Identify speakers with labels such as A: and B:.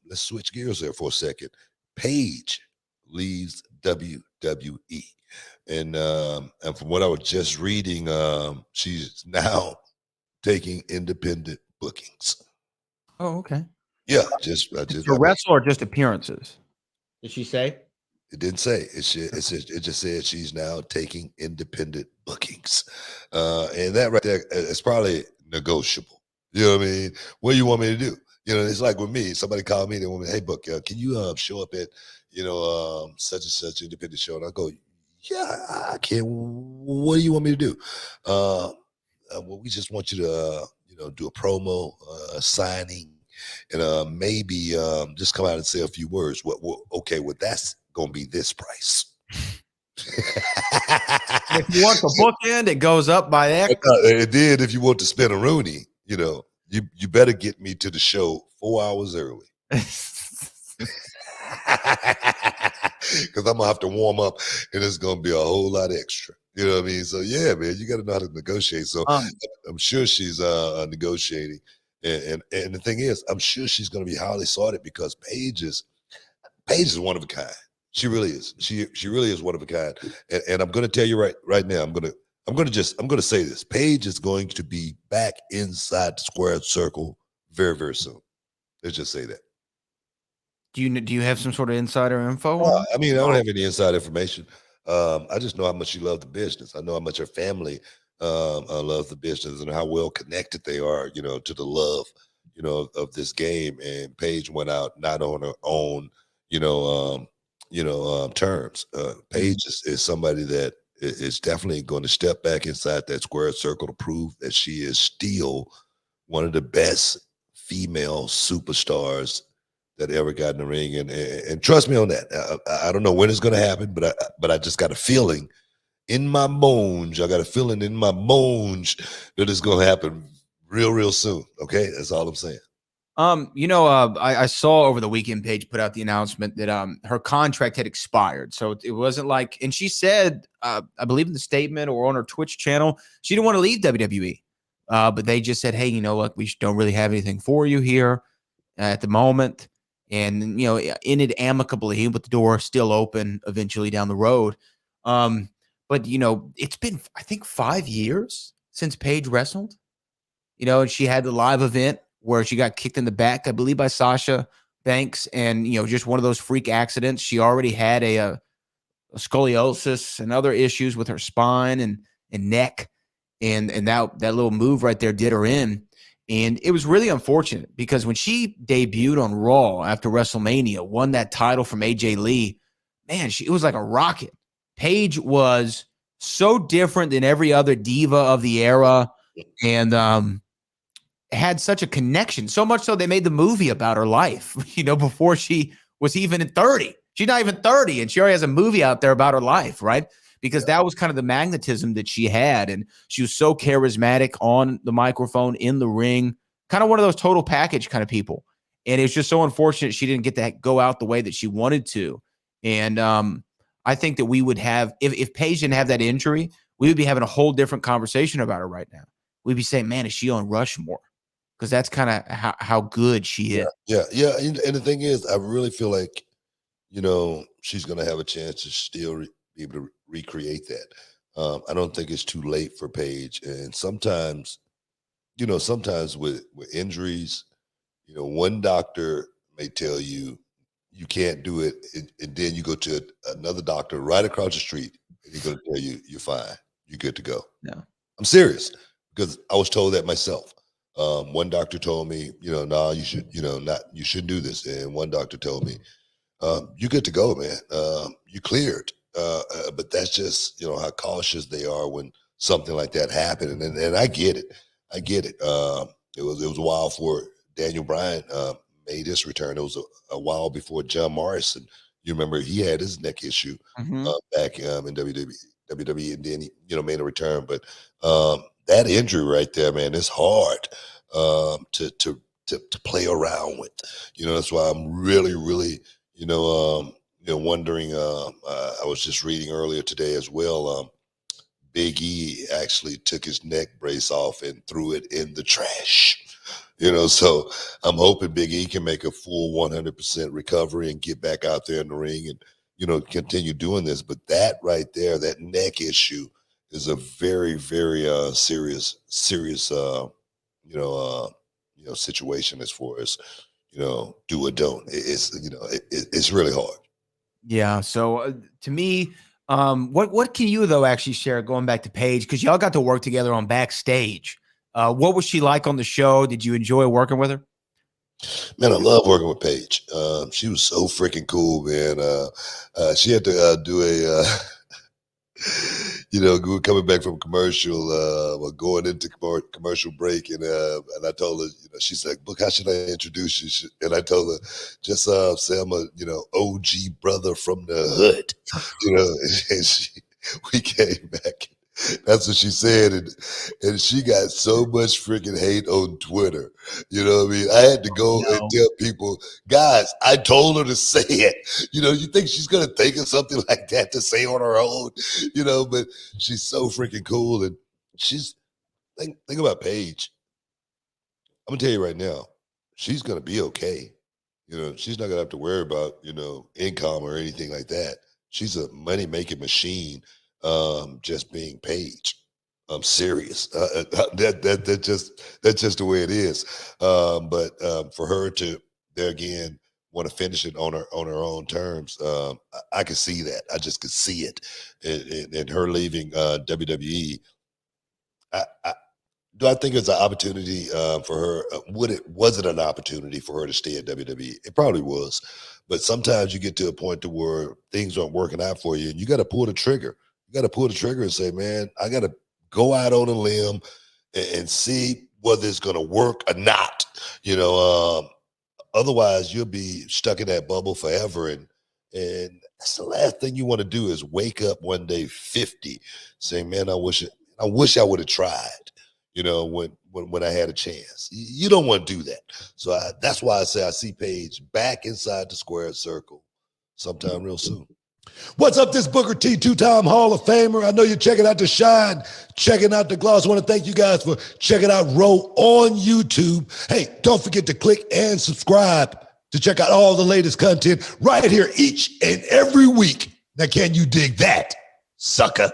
A: Let's switch gears there for a second. Paige leaves WWE. And from what I was just reading, she's now taking independent bookings.
B: Oh, okay.
A: Yeah,
B: To wrestle or just appearances?
C: Did she say?
A: It didn't say. It just said she's now taking independent bookings, and that right there is probably negotiable. You know what I mean? What do you want me to do? You know, it's like with me. Somebody called me. They want me, hey, Buck, can you show up at such and such independent show? And I go, yeah, I can. What do you want me to do? Well, we just want you to do a promo, signing, and maybe just come out and say a few words. Okay, well, that's gonna be this price.
B: If you want the bookend, it goes up by X.
A: It did. If you want to spend a Rooney, you better get me to the show 4 hours early. Because I'm gonna have to warm up, and it's gonna be a whole lot extra. You know what I mean? So yeah, man, you got to know how to negotiate. So I'm sure she's negotiating, and the thing is, I'm sure she's gonna be highly sought because Paige is one of a kind. She really is. She really is one of a kind. And I'm gonna tell you right now, I'm gonna say this. Paige is going to be back inside the squared circle very, very soon. Let's just say that.
B: Do you have some sort of insider info?
A: I mean, I don't have any inside information. I just know how much she loved the business. I know how much her family loves the business and how well connected they are, to the love, of this game. And Paige went out not on her own, terms. Paige is somebody that is definitely going to step back inside that square circle to prove that she is still one of the best female superstars that ever got in the ring, and trust me on that. I don't know when it's going to happen, but I just got a feeling in my bones. I got a feeling in my bones that it's going to happen real soon. Okay, that's all I'm saying.
B: I saw over the weekend Paige put out the announcement that her contract had expired, so it wasn't like. And she said, I believe in the statement or on her Twitch channel, she didn't want to leave WWE, but they just said, hey, look, we don't really have anything for you here at the moment. And, ended amicably with the door still open eventually down the road. But, it's been, I think, 5 years since Paige wrestled, and she had the live event where she got kicked in the back, I believe, by Sasha Banks. And, just one of those freak accidents. She already had a scoliosis and other issues with her spine and neck. And that little move right there did her in. And it was really unfortunate because when she debuted on Raw after WrestleMania, won that title from AJ Lee, man, it was like a rocket. Paige was so different than every other diva of the era and had such a connection, so much so they made the movie about her life, before she was even 30. She's not even 30, and she already has a movie out there about her life, right? Because that was kind of the magnetism that she had. And she was so charismatic on the microphone, in the ring, kind of one of those total package kind of people. And it's just so unfortunate she didn't get to go out the way that she wanted to. And I think that we would have, if Paige didn't have that injury, we would be having a whole different conversation about her right now. We'd be saying, man, is she on Rushmore? Because that's kind of how good she is.
A: Yeah. And the thing is, I really feel like, she's going to have a chance to still be able to recreate that. I don't think it's too late for Paige. And sometimes with injuries, one doctor may tell you you can't do it, and then you go to another doctor right across the street, and he's going to tell you you're fine, you're good to go.
B: Yeah,
A: I'm serious because I was told that myself. One doctor told me, no, you shouldn't do this, and one doctor told me, you're good to go, man. You cleared. But that's just, how cautious they are when something like that happened. And I get it. It was a while for Daniel Bryan made his return. It was a while before John Morrison. You remember he had his neck issue back in WWE, and then he, made a return. But that injury right there, man, is hard to play around with. That's why I'm really wondering. I was just reading earlier today as well. Big E actually took his neck brace off and threw it in the trash. So I'm hoping Big E can make a full 100% recovery and get back out there in the ring and, continue doing this. But that right there, that neck issue is a very, very serious, situation as far as, do or don't. It's really hard.
B: Yeah. So to me, what can you though actually share going back to Paige, because y'all got to work together on Backstage? What was she like on the show? Did you enjoy working with her?
A: Man, I love working with Paige. She was so freaking cool, man. She had to do a coming back from commercial, going into commercial break, and I told her, she's like, "Look, how should I introduce you?" And I told her, just say I'm a, OG brother from the hood, and we came back. That's what she said, and she got so much freaking hate on Twitter. You know what I mean? I had to go and tell people, guys, I told her to say it. You think she's gonna think of something like that to say on her own? But she's so freaking cool, and she's think about Paige. I'm gonna tell you right now, she's gonna be okay. She's not gonna have to worry about income or anything like that. She's a money making machine. Just being Paige. I'm serious. That's just the way it is. But for her to there again want to finish it on her own terms, I could see that. I just could see it, and her leaving WWE. Do I think it's an opportunity for her? Was it an opportunity for her to stay at WWE? It probably was, but sometimes you get to a point to where things aren't working out for you, and you got to pull the trigger. You got to pull the trigger and say, "Man, I got to go out on a limb and see whether it's going to work or not." Otherwise, you'll be stuck in that bubble forever, and that's the last thing you want to do is wake up one day 50, saying, "Man, I wish I would have tried." When I had a chance. You don't want to do that. So that's why I say I see Paige back inside the square circle sometime real soon. What's up, this Booker T, two-time Hall of Famer. I know you're checking out The Shine, checking out The Gloss. I want to thank you guys for checking out Row on YouTube. Hey, don't forget to click and subscribe to check out all the latest content right here each and every week. Now, can you dig that, sucker?